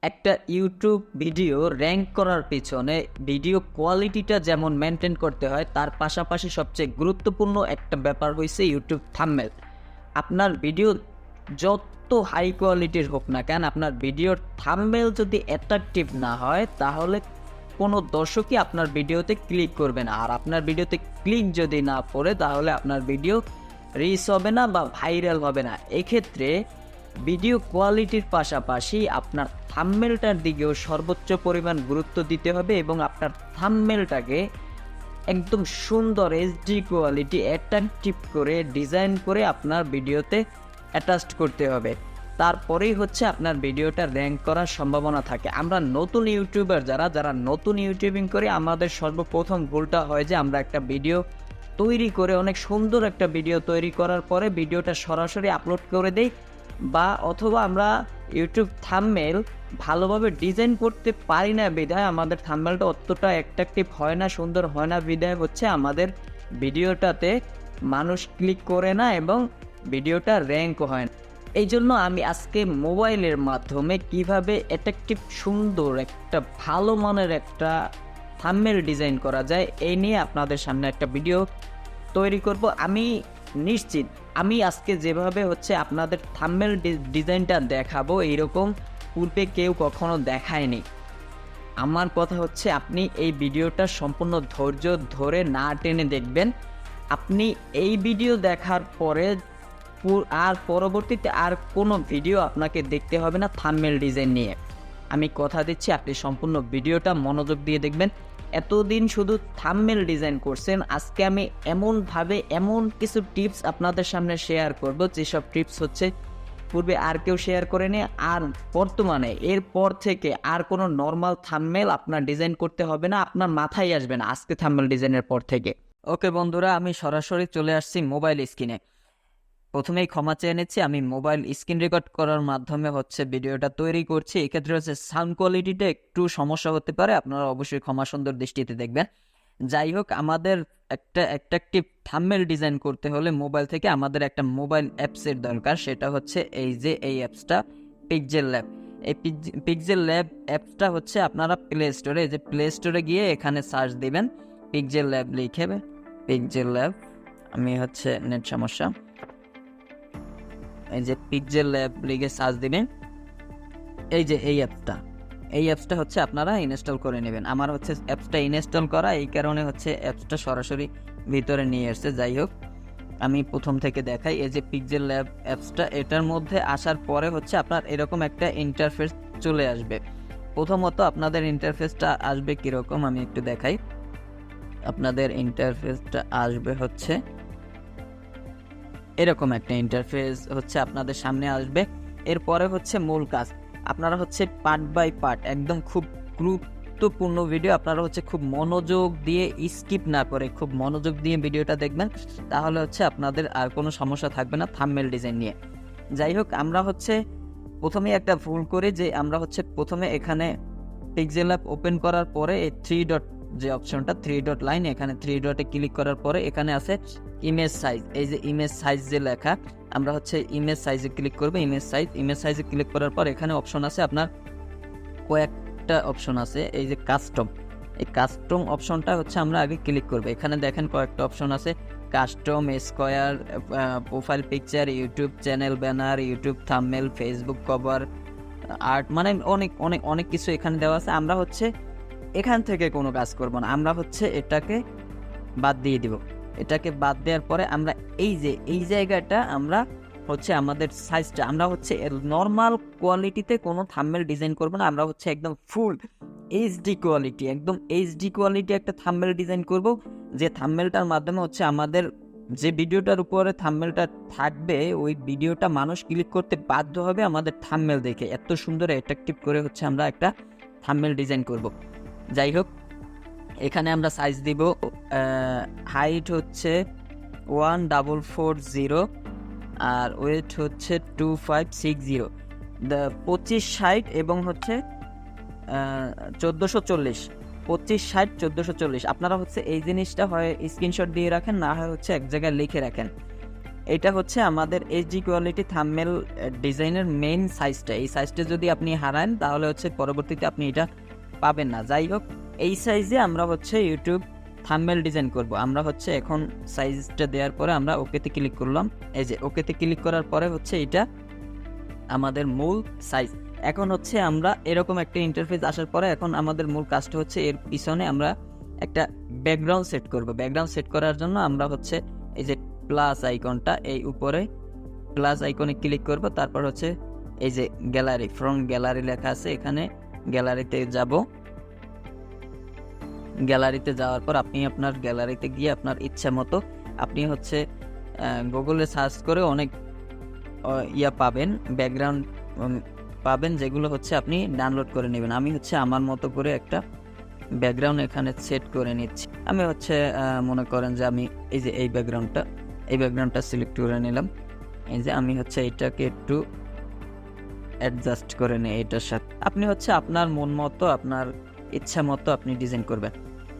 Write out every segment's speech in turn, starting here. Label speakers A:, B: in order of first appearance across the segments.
A: একটা YouTube video rank করার পিছনে ভিডিও কোয়ালিটিটা যেমন মেনটেন করতে হয়, তার পাশাপাশি সবচেয়ে গুরুত্বপূর্ণ একটা ব্যাপার হয়েছে ইউটিউব থাম্বনেল। আপনার ভিডিও যত হাই কোয়ালিটির হোক না কেন, আপনার ভিডিওর থাম্বনেল যদি অ্যাট্রাকটিভ না হয় তাহলে কোনো দর্শকই আপনার ভিডিওতে ক্লিক করবে না। আর আপনার ভিডিওতে ক্লিক যদি না পড়ে তাহলে আপনার ভিডিও রিচ হবে না বা ভাইরাল হবে না। এক্ষেত্রে ভিডিও কোয়ালিটির পাশাপাশি আপনার থাম্বনেলটার দিকেও সর্বোচ্চ পরিমাণ গুরুত্ব দিতে হবে এবং আপনার থাম্বনেলটাকে একদম সুন্দর এইচডি কোয়ালিটি অ্যাট্রাকটিভ করে ডিজাইন করে আপনার ভিডিওতে অ্যাটাচড করতে হবে। তারপরেই হচ্ছে আপনার ভিডিওটা র্যাঙ্ক করার সম্ভাবনা থাকে। আমরা নতুন ইউটিউবার যারা নতুন ইউটিউবিং করি, আমাদের সর্বপ্রথম ভুলটা হয় যে আমরা একটা ভিডিও তৈরি করে অনেক সুন্দর একটা ভিডিও তৈরি করার পরে ভিডিওটা সরাসরি আপলোড করে দেই, বা অথবা আমরা ইউটিউব থাম্বনেল ভালোভাবে ডিজাইন করতে পারি না বিধায় আমাদের থাম্বনেলটা অতটা অ্যাট্রাকটিভ হয় না, সুন্দর হয় না বিধায় হচ্ছে আমাদের ভিডিওটাতে মানুষ ক্লিক করে না এবং ভিডিওটা র্যাঙ্ক হয় না। এই জন্য আমি আজকে মোবাইলের মাধ্যমে কিভাবে অ্যাট্রাকটিভ সুন্দর একটা ভালো মানের একটা থাম্বনেল ডিজাইন করা যায় এই নিয়ে আপনাদের সামনে একটা ভিডিও তৈরি করব। আমি নিশ্চিত আমি আজকে যেভাবে হচ্ছে আপনাদের থাম্বনেল ডিজাইনটা দেখাবো এইরকম পূর্বে কেউ কখনো দেখায়নি। আমার কথা হচ্ছে আপনি এই ভিডিওটা সম্পূর্ণ ধৈর্য ধরে না টেনে দেখবেন। আপনি এই ভিডিও দেখার পরে আর পরবর্তীতে আর কোনো ভিডিও আপনাকে দেখতে হবে না থাম্বনেল ডিজাইন নিয়ে। আমি কথা দিচ্ছি আপনি সম্পূর্ণ ভিডিওটা মনোযোগ দিয়ে দেখবেন। এতদিন শুধু থাম্বনেল ডিজাইন করছেন, আজকে আমি এমন কিছু টিপস আপনাদের সামনে শেয়ার করব যেসব টিপস হচ্ছে পূর্বে আর কেউ শেয়ার করেনি, আর বর্তমানে এরপর থেকে আর কোনো নর্মাল থাম্বনেল আপনার ডিজাইন করতে হবে না, আপনার মাথায় আসবে না আজকে থাম্বনেল ডিজাইনের পর থেকে। ওকে বন্ধুরা, আমি সরাসরি চলে আসছি মোবাইল স্ক্রিনে। প্রথমেই ক্ষমা চেয়ে নিচ্ছি, আমি মোবাইল স্ক্রিন রেকর্ড করার মাধ্যমে হচ্ছে ভিডিওটা তৈরি করছি। এক্ষেত্রে হচ্ছে সাউন্ড কোয়ালিটিটা একটু সমস্যা হতে পারে, আপনারা অবশ্যই ক্ষমা সুন্দর দৃষ্টিতে দেখবেন। যাই হোক, আমাদের একটা অ্যাট্রাকটিভ থাম্বনেল ডিজাইন করতে হলে মোবাইল থেকে আমাদের একটা মোবাইল অ্যাপসের দরকার। সেটা হচ্ছে এই অ্যাপসটা পিক্সেল ল্যাব। এই পিক্সেল ল্যাব অ্যাপসটা হচ্ছে আপনারা প্লে স্টোরে গিয়ে এখানে সার্চ দিবেন পিক্সেল ল্যাব লিখে, পিক্সেল ল্যাব। আমি হচ্ছে নেট সমস্যা, এই যে পিক্সেল ল্যাব লিখে সার্চ দিবেন। এই যে এই অ্যাপসটা হচ্ছে আপনারা ইনস্টল করে নেবেন। আমার হচ্ছে অ্যাপসটা ইনস্টল করা, এই কারণে হচ্ছে অ্যাপসটা সরাসরি ভিতরে নিয়ে আসছে। যাই হোক, আমি প্রথম থেকে দেখাই। এই যে পিক্সেল ল্যাব অ্যাপসটা, এটার মধ্যে আসার পরে হচ্ছে আপনার এরকম একটা ইন্টারফেস চলে আসবে। প্রথমত আপনাদের ইন্টারফেসটা আসবে কীরকম আমি একটু দেখাই। আপনাদের ইন্টারফেসটা আসবে হচ্ছে এরকম একটা ইন্টারফেস হচ্ছে আপনাদের সামনে আসবে। এরপরে হচ্ছে মূল কাজ, আপনারা হচ্ছে পার্ট বাই পার্ট একদম খুব গুরুত্বপূর্ণ ভিডিও আপনারা হচ্ছে খুব মনোযোগ দিয়ে স্কিপ না করে খুব মনোযোগ দিয়ে ভিডিওটা দেখবেন, তাহলে হচ্ছে আপনাদের আর কোনো সমস্যা থাকবে না থাম্বনেল ডিজাইন নিয়ে। যাই হোক, আমরা হচ্ছে প্রথমে একটা ভুল করি যে আমরা হচ্ছে প্রথমে এখানে পিক্সেল অ্যাপ ওপেন করার পরে এই থ্রি ডট যে অপশনটা, থ্রি ডট লাইন, এখানে থ্রি ডটে ক্লিক করার পরে এখানে আছে ইমেজ সাইজ। এই যে ইমেজ সাইজ যে লেখা, আমরা হচ্ছে ইমেজ সাইজে ক্লিক করবো। ইমেজ সাইজে ক্লিক করার পর এখানে অপশন আছে আপনার কয়েকটা অপশন আছে। এই যে এই কাস্টম অপশনটা হচ্ছে আমরা আগে ক্লিক করবো। এখানে দেখেন কয়েকটা অপশন আছে, custom, square, profile picture, YouTube channel banner, YouTube thumbnail, Facebook cover art, মানে অনেক অনেক অনেক কিছু এখানে দেওয়া আছে। আমরা হচ্ছে এখান থেকে কোনো কাজ করব না, আমরা হচ্ছে এটাকে বাদ দিয়ে দিব। এটাকে বাদ দেওয়ার পরে আমরা এই জায়গাটা আমরা হচ্ছে আমাদের সাইজটা আমরা হচ্ছে নর্মাল কোয়ালিটিতে কোনো থাম্বনেল ডিজাইন করব না, আমরা হচ্ছে একদম ফুল এইচডি কোয়ালিটি একটা থাম্বনেল ডিজাইন করব, যে থাম্বনেলটার মাধ্যমে হচ্ছে আমাদের যে ভিডিওটার উপরে থাম্বনেলটা থাকবে ওই ভিডিওটা মানুষ ক্লিক করতে বাধ্য হবে আমাদের থাম্বনেল দেখে। এত সুন্দর অ্যাট্রাকটিভ করে হচ্ছে আমরা একটা থাম্বনেল ডিজাইন করব। যাই হোক, এখানে আমরা সাইজ দিব, হাইট হচ্ছে 1440 আর ওয়েট হচ্ছে 2560, 2560 এবং হচ্ছে 1440, 2560 1440। আপনারা হচ্ছে এই জিনিসটা হয় স্ক্রিনশট দিয়ে রাখেন, না হয় হচ্ছে এক জায়গায় লিখে রাখেন। এটা হচ্ছে আমাদের এইচডি কোয়ালিটি থাম্বনেল ডিজাইনের মেইন সাইজটা। এই সাইজটা যদি আপনি হারান তাহলে হচ্ছে পরবর্তীতে আপনি এটা পাবেন না। যাই হোক, এই সাইজে আমরা হচ্ছে ইউটিউব থাম্বনেল ডিজাইন করব। আমরা হচ্ছে এখন সাইজটা দেওয়ার পরে আমরা ওকেতে ক্লিক করলাম। এই যে ওকেতে ক্লিক করার পরে হচ্ছে এটা আমাদের মূল সাইজ। এখন হচ্ছে আমরা এরকম একটা ইন্টারফেস আসার পরে এখন আমাদের মূল কাজটা হচ্ছে এর পিছনে আমরা একটা ব্যাকগ্রাউন্ড সেট করব। ব্যাকগ্রাউন্ড সেট করার জন্য আমরা হচ্ছে এই যে প্লাস আইকনটা, এই উপরে প্লাস আইকনে ক্লিক করব। তারপর হচ্ছে এই যে গ্যালারি, ফ্রন্ট গ্যালারি লেখা আছে, এখানে গ্যালারিতে যাব। গ্যালারিতে যাওয়ার পর আপনি আপনার গ্যালারিতে গিয়ে আপনার ইচ্ছা মতো আপনি হচ্ছে গুগলে সার্চ করে অনেক পাবেন, ব্যাকগ্রাউন্ড পাবেন, যেগুলো হচ্ছে আপনি ডাউনলোড করে নেবেন। আমি হচ্ছে আমার মতো করে একটা ব্যাকগ্রাউন্ড এখানে সেট করে নিচ্ছি। আমি হচ্ছে মনে করেন যে আমি এই যে এই ব্যাকগ্রাউন্ডটা সিলেক্ট করে নিলাম। এই যে আমি হচ্ছে এটাকে একটু অ্যাডজাস্ট করে নিই এটার সাথে। আপনি হচ্ছে আপনার মন মতো আপনার ইচ্ছা মতো আপনি ডিজাইন করবেন।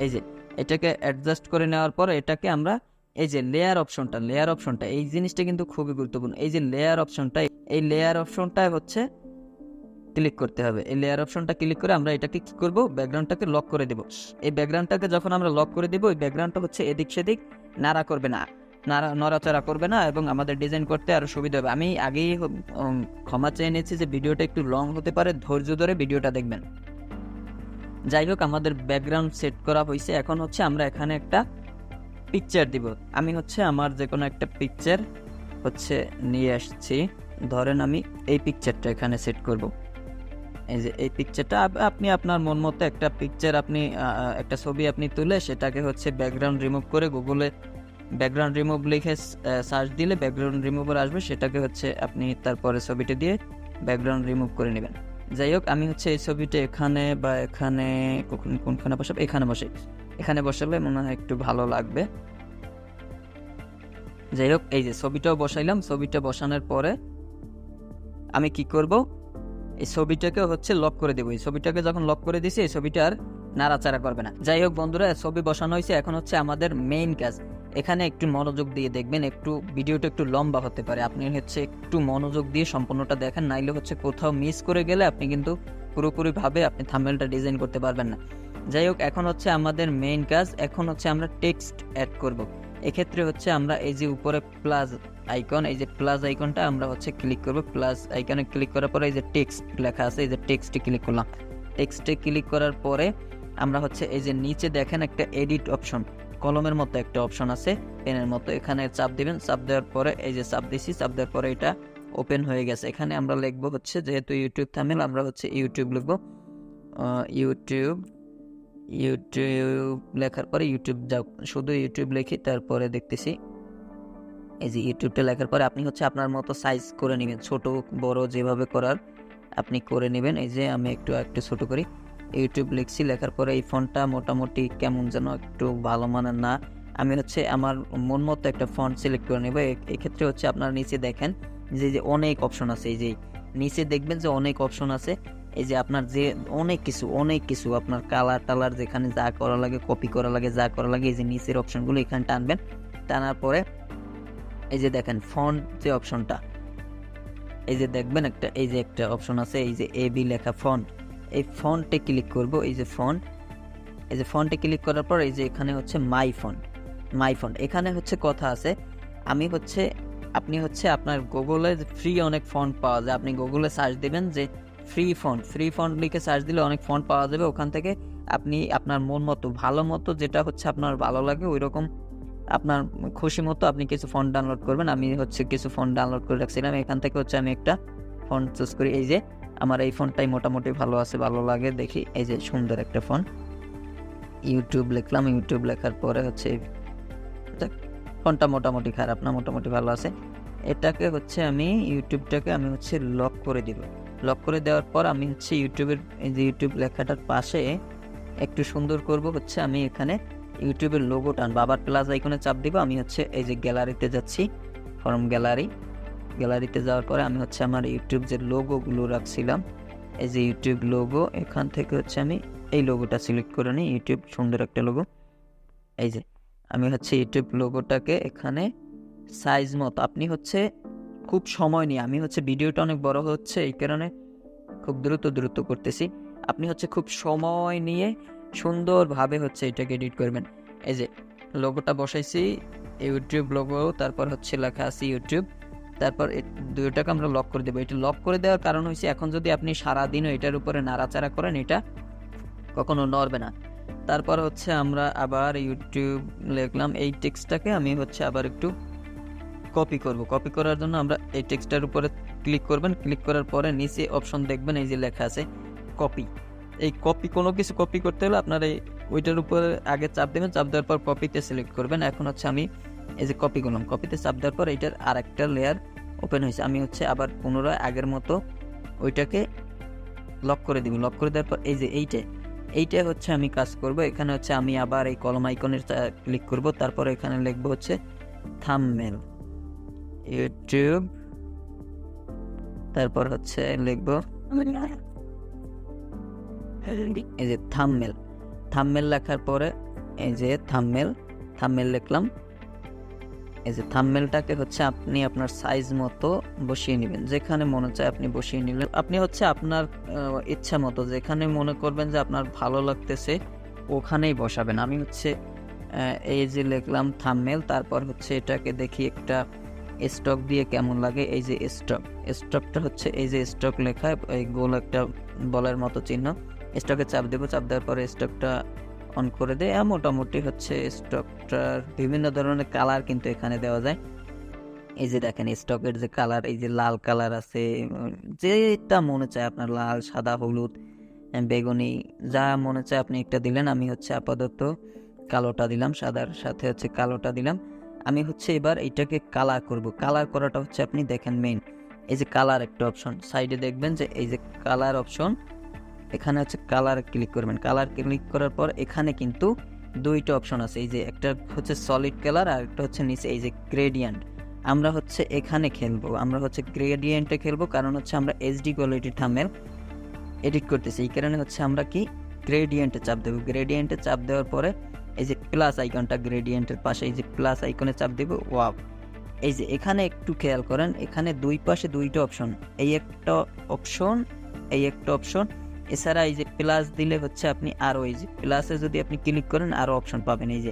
A: এই যে এটাকে অ্যাডজাস্ট করে নেওয়ার পর এটাকে আমরা এই যে লেয়ার অপশনটা এই জিনিসটা কিন্তু খুবই গুরুত্বপূর্ণ। এই যে লেয়ার অপশনটা হচ্ছে ক্লিক করতে হবে। এই লেয়ার অপশনটা ক্লিক করে আমরা এটাকে কি করব, ব্যাকগ্রাউন্ডটাকে লক করে দেব। এই ব্যাকগ্রাউন্ডটাকে যখন আমরা লক করে দেব, এই ব্যাকগ্রাউন্ডটা হচ্ছে এদিক সেদিক নড়াচড়া করবে না এবং আমাদের ডিজাইন করতে আরো সুবিধা হবে। আমি আগেই ক্ষমা চেয়ে নিয়েছি যে ভিডিওটা একটু লং হতে পারে, ধৈর্য ধরে ভিডিওটা দেখবেন। যাই হোক, আমাদের ব্যাকগ্রাউন্ড সেট করা হয়েছে। এখন হচ্ছে আমরা এখানে একটা পিকচার দিব। আমি হচ্ছে আমার যে কোনো একটা পিকচার হচ্ছে নিয়ে আসছি। ধরেন আমি এই পিকচারটা এখানে সেট করব। এই যে এই পিকচারটা আপনি আপনার মন মতো একটা পিকচার, আপনি একটা ছবি আপনি তুলে সেটাকে হচ্ছে ব্যাকগ্রাউন্ড রিমুভ করে গুগলে ব্যাকগ্রাউন্ড রিমুভ লিখে সার্চ দিলে ব্যাকগ্রাউন্ড রিমুভার আসবে, সেটাকে হচ্ছে আপনি তারপরে ছবিটা দিয়ে ব্যাকগ্রাউন্ড রিমুভ করে নেবেন। যাই হোক, আমি হচ্ছে এই ছবিটা এখানে বা এখানে কোনখানে বসাবো, এখানে বসালে মনে হয় একটু ভালো লাগবে। যাই হোক, এই যে ছবিটাও বসাইলাম। ছবিটা বসানোর পরে আমি কি করব, এই ছবিটাকে হচ্ছে লক করে দেবো। এই ছবিটাকে যখন লক করে দিছি, এই ছবিটা আর নাড়াচাড়া করবে না। যাই হোক বন্ধুরা, ছবি বসানো হয়েছে। এখন হচ্ছে আমাদের মেইন কাজ। এখানে একটু মনোযোগ দিয়ে দেখবেন, একটু ভিডিওটা একটু লম্বা হতে পারে, আপনি হচ্ছে একটু মনোযোগ দিয়ে সম্পূর্ণটা দেখেন, নাইলে হচ্ছে কোথাও মিস করে গেলে আপনি কিন্তু পুরোপুরিভাবে আপনি থাম্বনেলটা ডিজাইন করতে পারবেন না। যাই হোক, এখন হচ্ছে আমাদের মেইন কাজ। এখন হচ্ছে আমরা টেক্সট অ্যাড করব। এক্ষেত্রে হচ্ছে আমরা এই যে উপরে প্লাস আইকন, এই যে প্লাস আইকনটা আমরা হচ্ছে ক্লিক করব। প্লাস আইকনে ক্লিক করার পরে এই যে টেক্সট লেখা আছে, এই যে টেক্সটে ক্লিক করলাম। টেক্সটে ক্লিক করার পরে আমরা হচ্ছে এই যে নিচে দেখেন একটা এডিট অপশন, কলমের মতো একটা অপশন আছে, পেনের মতো, এখানে চাপ দিবেন। চাপ দেওয়ার পরে এই যে চাপ দিছি, চাপ দেওয়ার পরে এটা ওপেন হয়ে গেছে। এখানে আমরা লিখবো হচ্ছে, যেহেতু ইউটিউব থাম্বনেল, আমরা হচ্ছে ইউটিউব লিখবো। ইউটিউব লেখার পরে ইউটিউব, যাও শুধু ইউটিউব লিখি, তারপরে দেখতেছি এই যে ইউটিউবটা লেখার পরে আপনি হচ্ছে আপনার মতো সাইজ করে নেবেন, ছোট বড় যেভাবে করার আপনি করে নেবেন। এই যে আমি একটু ছোট করি, ইউটিউব লিখছি। লেখার পরে এই ফন্টটা মোটামুটি কেমন যেন একটু ভালো মানের না, আমি হচ্ছে আমার মন মতো একটা ফন্ট সিলেক্ট করে নেব। এক্ষেত্রে হচ্ছে আপনার নিচে দেখেন যে অনেক অপশন আছে, এই যে নিচে দেখবেন যে অনেক অপশন আছে। এই যে আপনার যে অনেক কিছু আপনার কালার টালার যেখানে যা করা লাগে, কপি করা লাগে, যা করা লাগে, এই যে নিচের অপশনগুলো এখানে টানবেন। টানার পরে এই যে দেখেন ফন্ট যে অপশনটা, এই যে দেখবেন একটা অপশন আছে, এই যে এবি লেখা ফন্ট, এই ফন্টে ক্লিক করব। এই যে ফন্টে ক্লিক করার পর এই যে এখানে হচ্ছে মাই ফন্ট, এখানে হচ্ছে কথা আছে। আপনি হচ্ছে আপনার গুগলে ফ্রি অনেক ফন্ট পাওয়া যায়, আপনি গুগলে সার্চ দিবেন যে ফ্রি ফন্ট লিখে সার্চ দিলে অনেক ফন্ট পাওয়া যাবে। ওখান থেকে আপনি আপনার মন মতো ভালো মতো যেটা হচ্ছে আপনার ভালো লাগে ওই রকম আপনার খুশি মতো আপনি কিছু ফন্ট ডাউনলোড করবেন। আমি হচ্ছে কিছু ফন্ট ডাউনলোড করে রাখছিলাম, এখান থেকে হচ্ছে আমি একটা ফন্ট চুজ করি। এই যে আমার এই ফন্টটাই মোটামুটি ভালো আছে, ভালো লাগে দেখি। এই যে সুন্দর একটা ফন্ট, ইউটিউব লিখলাম। ইউটিউব লেখার পরে হচ্ছে ফন্টটা মোটামুটি খারাপ না, মোটামুটি ভালো আছে। এটাকে হচ্ছে ইউটিউবটাকে আমি হচ্ছে লক করে দিব। লক করে দেওয়ার পর আমি হচ্ছে ইউটিউবের এই যে ইউটিউব লেখাটার পাশে একটু সুন্দর করব হচ্ছে আমি এখানে ইউটিউবের লোগো টানবো। আবার প্লাস আইকনে চাপ দিব। আমি হচ্ছে এই যে গ্যালারিতে যাচ্ছি, ফর্ম গ্যালারিতে যাওয়ার পরে আমি হচ্ছে আমার ইউটিউব যে লোগোগুলো রাখছিলাম, এই যে ইউটিউব লোগো, এখান থেকে হচ্ছে আমি এই লোগোটা সিলেক্ট করে নিই। ইউটিউব সুন্দর একটা লোগো, এই যে আমি হচ্ছে ইউটিউব লোগোটাকে এখানে সাইজ মতো আপনি হচ্ছে খুব সময় নিয়ে, আমি হচ্ছে ভিডিওটা অনেক বড় হচ্ছে এই কারণে খুব দ্রুত করতেছি। আপনি হচ্ছে খুব সময় নিয়ে সুন্দরভাবে হচ্ছে এটাকে এডিট করবেন। এই যে লোগোটা বসাইছি, ইউটিউব লোগো, তারপর হচ্ছে লেখা আছে ইউটিউব, তারপর দুইটাকে আমরা লক করে দেবো। এটা লক করে দেওয়ার কারণ হচ্ছে এখন যদি আপনি সারাদিনও এটার উপরে নাড়াচাড়া করেন এটা কখনো নড়বে না। তারপর হচ্ছে আমরা আবার ইউটিউব লিখলাম, এই টেক্সটটাকে আমি হচ্ছে আবার একটু কপি করব। কপি করার জন্য আমরা এই টেক্সটটার উপরে ক্লিক করবেন, ক্লিক করার পরে নিচে অপশন দেখবেন এই যে লেখা আছে কপি। এই কপি, কোনো কিছু কপি করতে হলে আপনার এই ওইটার উপরে আগে চাপ দেবেন, চাপ দেওয়ার পর কপিতে সিলেক্ট করবেন। এখন হচ্ছে আমি এই যে কপি করলাম, কপিতে চাপ দেওয়ার পর এইটার আর একটা লেয়ার ওপেন হয়েছে। আমি হচ্ছে আবার পুনরায় আগের মতো ওইটাকে লক করে দিব। লক করে দেওয়ার পর এই যে এইটা হচ্ছে আমি কাজ করব। এখানে হচ্ছে আমি আবার এই কলম আইকনের ক্লিক করব, তারপর এখানে লিখবো হচ্ছে থাম্বনেল ইউটিউব, তারপর হচ্ছে লিখবো এই যে থাম্বনেল লেখার পরে এই যে থাম্বনেল লিখলাম। এই যে থাম্বনেলটাকে হচ্ছে আপনি আপনার সাইজ মতো বসিয়ে নেবেন, যেখানে মনে চায় আপনি বসিয়ে নিলেন। আপনি হচ্ছে আপনার ইচ্ছা মতো যেখানে মনে করবেন যে আপনার ভালো লাগতেছে ওখানেই বসাবেন। আমি হচ্ছে এই যে লিখলাম থাম্বনেল, তারপর হচ্ছে এটাকে দেখি একটা স্টক দিয়ে কেমন লাগে। এই যে স্টকটা হচ্ছে এই যে স্টক লেখা, এই গোল একটা বলের মতো চিহ্ন, স্টকে চাপ দেবো। চাপ দেওয়ার পরে স্টকটা অন করে দেয়। মোটামুটি হচ্ছে স্টকটার বিভিন্ন ধরনের কালার কিন্তু এখানে দেওয়া যায়। এই যে দেখেন স্টকের যে কালার, এই যে লাল কালার আছে, যেটা মনে চায় আপনার, লাল, সাদা, হলুদ, বেগুনি, যা মনে চায় আপনি একটা দিলেন। আমি হচ্ছে আপাতত কালোটা দিলাম, সাদার সাথে হচ্ছে কালোটা দিলাম। আমি হচ্ছে এবার এইটাকে কালার করব। কালার করাটা হচ্ছে আপনি দেখেন মেইন এই যে কালার একটা অপশন সাইডে দেখবেন যে এই যে কালার অপশন, এখানে হচ্ছে কালার ক্লিক করবেন। কালার ক্লিক করার পর এখানে কিন্তু দুইটা অপশন আছে, এই যে একটা হচ্ছে সলিড কালার আর একটা হচ্ছে নিচে এই যে গ্রেডিয়েন্ট। আমরা হচ্ছে এখানে খেলবো, আমরা হচ্ছে গ্রেডিয়েন্টে খেলবো, কারণ হচ্ছে আমরা এইচডি কোয়ালিটির থাম্বনেল এডিট করতেছি। এই কারণে হচ্ছে আমরা কি গ্রেডিয়েন্টে চাপ দেবো। গ্রেডিয়েন্টে চাপ দেওয়ার পরে এই যে প্লাস আইকনটা গ্রেডিয়েন্টের পাশে, এই যে প্লাস আইকনে চাপ দেবো। ওয়াও, এই যে এখানে একটু খেয়াল করেন, এখানে দুই পাশে দুইটা অপশন, এই একটা অপশন, এই একটা অপশন, এছাড়া এই যে প্লাস দিলে হচ্ছে আপনি আরও এই যে প্লাসে যদি আপনি ক্লিক করেন আরও অপশন পাবেন। এই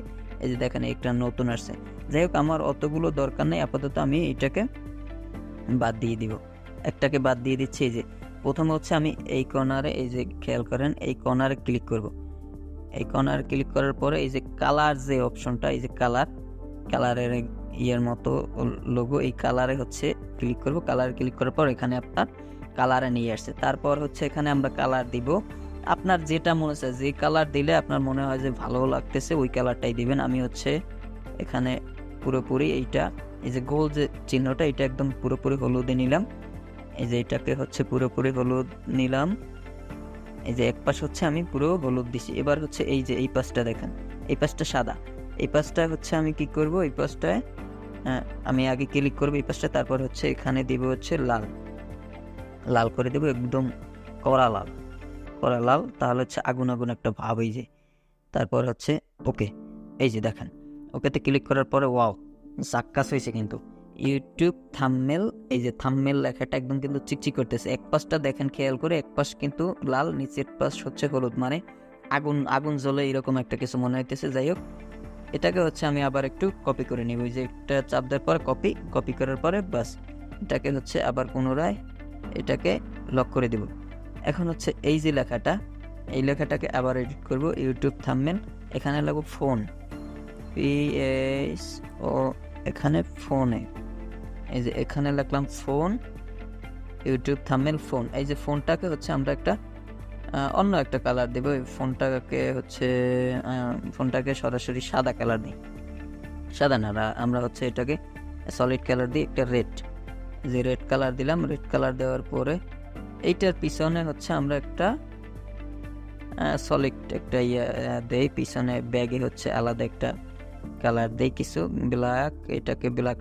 A: যে দেখেন একটা নতুন আসছে। যাই হোক, আমার অতগুলো দরকার নেই, আপাতত আমি এটাকে বাদ দিয়ে দিব, একটাকে বাদ দিয়ে দিচ্ছি। এই যে প্রথমে হচ্ছে আমি এই কর্নারে, এই যে খেয়াল করেন এই কর্নারে ক্লিক করব। এই কর্নারে ক্লিক করার পরে এই যে কালার যে অপশনটা, এই যে কালারের ইয়ের মতো লোগো, এই কালারে হচ্ছে ক্লিক করব। কালারে ক্লিক করার পর এখানে আপনার কালারে নিয়ে আসছে। তারপর হচ্ছে এখানে আমরা কালার দিব, আপনার যেটা মনে চায়, যে কালার দিলে আপনার মনে হয় যে ভালো লাগতেছে ওই কালারটাই দিবেন। আমি হচ্ছে এখানে পুরোপুরি এইটা, এই যে গোল যে চিহ্নটা, এটা একদম পুরোপুরি হলুদে নিলাম। এই যে এটাকে হচ্ছে পুরোপুরি হলুদ নিলাম। এই যে এক পাশ হচ্ছে আমি পুরো হলুদ দিছি। এবার হচ্ছে এই যে এই পাশটা দেখেন, এই পাশটা সাদা, এই পাশটা হচ্ছে আমি কি করব, এই পাশটায় আমি আগে ক্লিক করব এই পাশটা, তারপর হচ্ছে এখানে দিব হচ্ছে লাল করে দেবো, একদম কড়া লাল, তাহলে হচ্ছে আগুন একটা ভাব। এই যে তারপর হচ্ছে ওকে, এই যে দেখেন ওকেতে ক্লিক করার পরে ওয়াও, সাক্কাস হয়েছে কিন্তু ইউটিউব থাম্বনেল। এই যে থাম্বনেল লেখাটা একদম কিন্তু চিকচিক করতেছে। এক পাশটা দেখেন খেয়াল করে, এক পাশ কিন্তু লাল, নিচের পাশ হচ্ছে হলুদ, মানে আগুন জ্বলে এরকম একটা কিছু মনে হইতেছে। যাই হোক, এটাকে হচ্ছে আমি আবার একটু কপি করে নিব। এই যে একটা চাপ দেওয়ার পর কপি করার পরে বাস এটাকে হচ্ছে আবার পুনরায় এটাকে লক করে দিব। এখন হচ্ছে এই যে লেখাটা, এই লেখাটাকে আবার এডিট করব, ইউটিউব থাম্বনেল, এখানে লাগবো ফোন, PSO, এখানে ফোনে, এই যে এখানে লিখলাম ফোন, ইউটিউব থাম্বনেল ফোন। এই যে ফোনটাকে হচ্ছে আমরা একটা অন্য একটা কালার দেব। ফোনটাকে সরাসরি সাদা কালার দিই, সাদা না, আমরা হচ্ছে এটাকে সলিড কালার দিই, একটা রেড কালার দিলাম। রেড কালার দেওয়ার পরে এইটার পিছনে হচ্ছে আমরা একটা সলিড একটা দেই, পিছনে ব্যাগে হচ্ছে আলাদা একটা কালার দেই কিছু, ব্ল্যাক, এটাকে ব্ল্যাক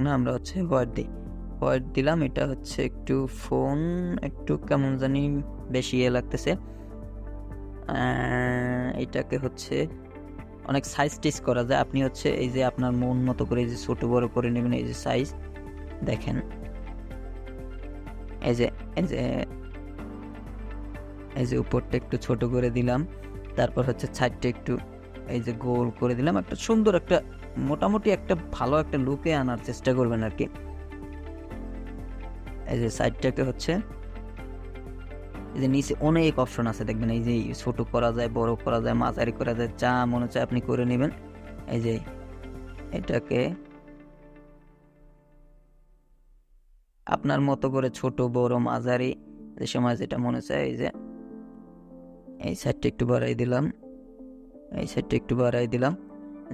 A: না, আমরা হচ্ছে হোয়াইট দিলাম। এটা হচ্ছে একটু ফোন, একটু কেমন জানি বেশি লাগতেছে, এটাকে হচ্ছে অনেক সাইজ টেস্ট করা যায়। আপনি হচ্ছে এই যে আপনার মন মতো করে এই যে ছোট বড় করে নেবেন। এই যে সাইজ দেখেন, এই যে এই যে এই যে উপরটা একটু ছোট করে দিলাম, তারপর হচ্ছে সাইডটা একটু এই যে গোল করে দিলাম। একটা সুন্দর একটা মোটামুটি একটা ভালো একটা লুকে আনার চেষ্টা করবেন আর কি। এই যে সাইডটাকে হচ্ছে এই যে নিচে অনেক অপশন আছে দেখবেন, এই যে ছোট করা যায়, বড় করা যায়, মাঝারি করা যায়, যা মনে চায় আপনি করে নেবেন। এই যে এটাকে আপনার মতো করে ছোট বড় মাঝারি যে সময় যেটা মনে চায়। এই যে এই সাইডটা একটু বাড়াই দিলাম, এই সাইডটা একটু বাড়াই দিলাম।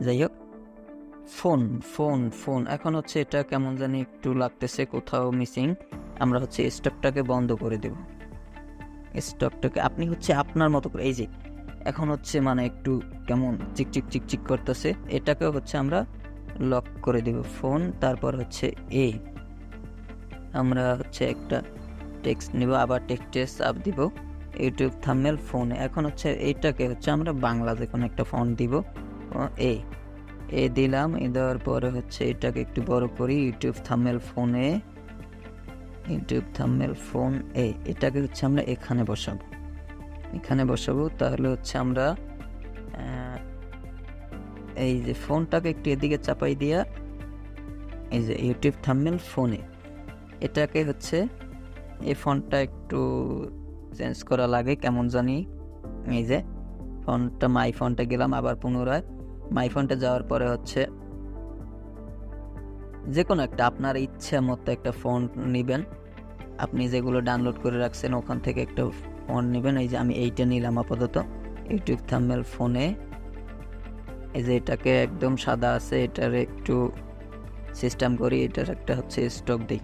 A: যাই হোক, ফোন ফোন ফোন এখন হচ্ছে এটা কেমন জানি একটু লাগতেছে, কোথাও মিসিং। আমরা হচ্ছে স্টকটাকে বন্ধ করে দেব। স্টকটাকে আপনি হচ্ছে আপনার মতো করে এই যে এখন হচ্ছে মানে একটু কেমন চিকচিক চিকচিক করতেছে, এটাকে হচ্ছে আমরা লক করে দেব ফোন। তারপর হচ্ছে আমরা হচ্ছে একটা টেক্সট নিব, আবার টেক্সটে চাপ দিব ইউটিউব থাম্বনেল ফোনে। এখন হচ্ছে এইটাকে হচ্ছে আমরা বাংলা যে কোনো একটা ফন্ট দিব, এ দিলাম। দেওয়ার পরে হচ্ছে এটাকে একটু বড় করি, ইউটিউব থাম্বনেল ফোনে, ইউটিউব থাম্বনেল ফোন এটাকে হচ্ছে আমরা এখানে বসাবো। তাহলে হচ্ছে আমরা এই যে ফোনটাকে একটু এদিকে চাপাই দিয়া এই যে ইউটিউব থাম্বনেল ফোনে, এটাকে হচ্ছে এই ফন্টটা একটু চেঞ্জ করা লাগে কেমন জানি। এই যে ফন্টটা মাই ফন্টে গেলাম, আবার পুনরায় মাই ফন্টে যাওয়ার পরে হচ্ছে যে কোনো একটা আপনার ইচ্ছা মতো একটা ফন্ট নেবেন। আপনি যেগুলো ডাউনলোড করে রাখছেন ওখান থেকে একটা ফন্ট নেবেন। এই যে আমি এইটা নিলাম আপাতত, ইউটিউব থাম্বনেল ফোনে। এই যে এটাকে একদম সাদা আছে, এটার একটু সিস্টেম করি, এটার একটা হচ্ছে স্টক দিই।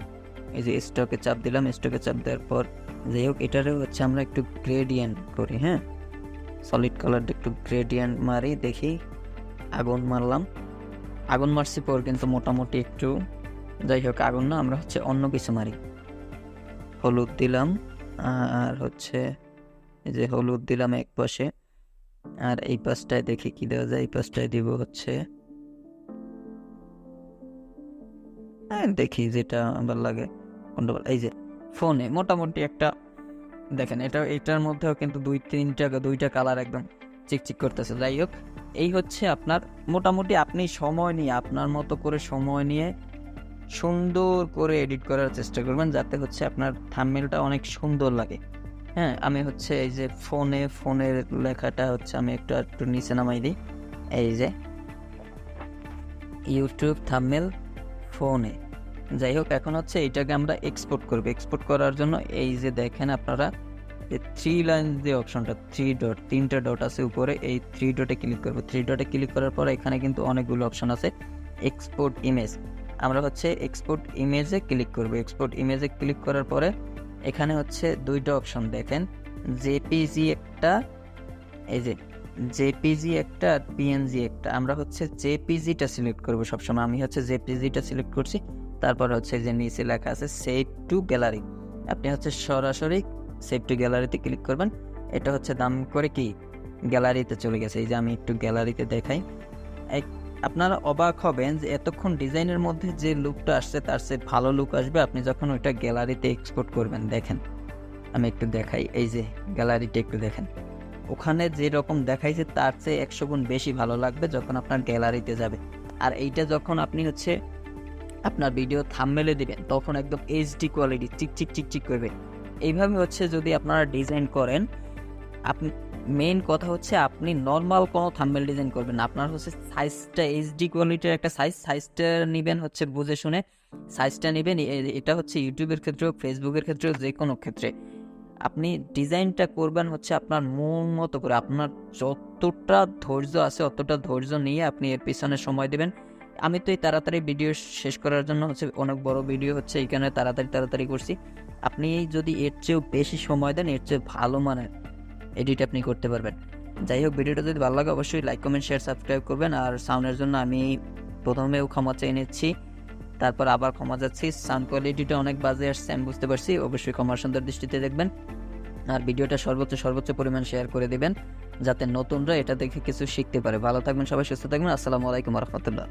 A: এই যে স্টকে চাপ দিলাম, স্টকে চাপ দেওয়ার পর যাই হোক এটারে হচ্ছে আমরা একটু গ্রেডিয়েন্ট করি। হ্যাঁ, সলিড কালারটা একটু গ্রেডিয়েন্ট মারি, দেখি আগুন মারলাম, আগুন মারছি পর কিন্তু মোটামুটি একটু, যাই হোক আগুন না, আমরা হচ্ছে অন্য কিছু মারি। হলুদ দিলাম, আর হচ্ছে এই যে হলুদ দিলাম এক পাশে, আর এই পাশটায় দেখি কি দেওয়া যায়। এই পাশটায় দিব হচ্ছে দেখি যেটা আমার লাগে কোনটা। এই যে ফোনে মোটামুটি একটা দেখেন, এটার মধ্যেও কিন্তু দুইটা কালার একদম চিকচিক করতেছে। যাই হোক, এই হচ্ছে আপনার মোটামুটি আপনি সময় নিয়ে আপনার মতো করে সময় নিয়ে সুন্দর করে এডিট করার চেষ্টা করবেন, যাতে হচ্ছে আপনার থাম্বনেলটা অনেক সুন্দর লাগে। হ্যাঁ, আমি হচ্ছে এই যে ফোনের লেখাটা হচ্ছে আমি একটু নিচে নামাই দিই। এই যে ইউটিউব থাম্বনেল ফোনে। যাই হোক, এখন হচ্ছে এইটাকে আমরা এক্সপোর্ট করব। এক্সপোর্ট করার জন্য এই যে দেখেন আপনারা থ্রি লাইন যে অপশনটা, তিনটা ডট আছে উপরে, এই থ্রি ডটে ক্লিক করবো। থ্রি ডটে ক্লিক করার পরে এখানে কিন্তু অনেকগুলো অপশন আছে। এক্সপোর্ট ইমেজ, আমরা হচ্ছে এক্সপোর্ট ইমেজে ক্লিক করব। এক্সপোর্ট ইমেজে ক্লিক করার পরে এখানে হচ্ছে দুইটা অপশন দেখেন, জেপিজি একটা, এই যে জেপিজি একটা আর পিএনজি একটা। আমরা হচ্ছে জেপিজিটা সিলেক্ট করব সবসময়, আমি হচ্ছে জেপিজিটা সিলেক্ট করছি। তারপর হচ্ছে যে নিচে লেখা আছে সেভ টু গ্যালারি, আপনি হচ্ছে সরাসরি সেভ টু গ্যালারিতে ক্লিক করবেন। এটা হচ্ছে দাম করে কি গ্যালারিতে চলে গেছে। এই যে আমি একটু গ্যালারিতে দেখাই, আপনারা অবাক হবেন যে এতক্ষণ ডিজাইনের মধ্যে যে লুকটা আসছে তার চেয়ে ভালো লুক আসবে আপনি যখন ওইটা গ্যালারিতে এক্সপোর্ট করবেন। দেখেন আমি একটু দেখাই, এই যে গ্যালারিতে একটু দেখেন, ওখানে যেরকম দেখাইছে তার চেয়ে 100 গুণ বেশি ভালো লাগবে যখন আপনার গ্যালারিতে যাবে। আর এইটা যখন আপনি হচ্ছে আপনার ভিডিও থাম্বনেলে দিবেন তখন একদম এইচডি কোয়ালিটি চিকচিক করবে। এইভাবে হচ্ছে যদি আপনারা ডিজাইন করেন, আপনি মেইন কথা হচ্ছে আপনি নর্মাল কোনো থাম্বনেল ডিজাইন করবেন না, আপনার হচ্ছে সাইজটা এইচডি কোয়ালিটির একটা সাইজটা নেবেন হচ্ছে বুঝে শুনে সাইজটা নেবেন। এটা হচ্ছে ইউটিউবের ক্ষেত্রেও ফেসবুকের ক্ষেত্রেও যে কোনো ক্ষেত্রে আপনি ডিজাইনটা করবেন হচ্ছে আপনার মন মতো করে, আপনার যতটা ধৈর্য আছে অতটা ধৈর্য নিয়ে আপনি এর পিছনে সময় দেবেন। আমি তো এই তাড়াতাড়ি ভিডিও শেষ করার জন্য হচ্ছে অনেক বড় ভিডিও হচ্ছে এইখানে তাড়াতাড়ি করছি। আপনি যদি এর চেয়েও বেশি সময় দেন এর চেয়ে ভালো মানের এডিট আপনি করতে পারবেন। যাই হোক, ভিডিওটা যদি ভালো লাগে অবশ্যই লাইক কমেন্ট শেয়ার সাবস্ক্রাইব করবেন। আর সাউন্ডের জন্য আমি প্রথমেও ক্ষমা চেয়ে নিচ্ছি, তারপর আবার ক্ষমা যাচ্ছি। সাউন্ড কোয়ালিটিটা অনেক বাজে আসছে আমি বুঝতে পারছি, অবশ্যই ক্ষমার সুন্দর দৃষ্টিতে দেখবেন। আর ভিডিওটা সর্বোচ্চ পরিমাণ শেয়ার করে দেবেন। যাতে নতুনরা এটা দেখে কিছু শিখতে পারে। ভালো থাকবেন সবাই, সুস্থ থাকবেন। আসসালামু আলাইকুম রহমতুল্লাহ।